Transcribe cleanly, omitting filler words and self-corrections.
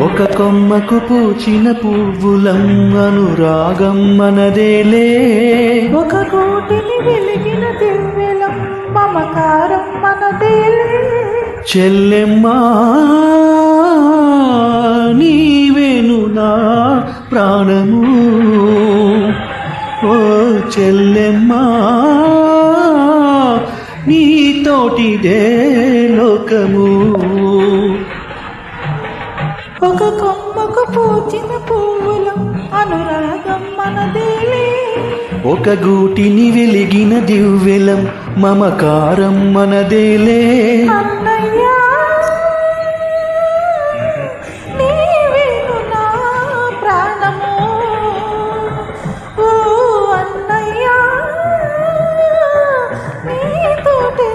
ఒక కొమ్మకు పూచిన పువ్వులం అనురాగం మనదేలే ఒక గూటిని వెలిగిన దివ్వెలం మమకారం మనదేలే చెల్లెమ్మా నీవేను నా ప్రాణము ఓ చెల్లెమ్మా నీతోటిదే లోకము ఒక కొమ్మకు పూచిన పువ్వులం అనురాగం మనదేలే ఒక గూటిని వెలిగిన దివ్వెలం మమకారం మనదేలే అన్నయ్యా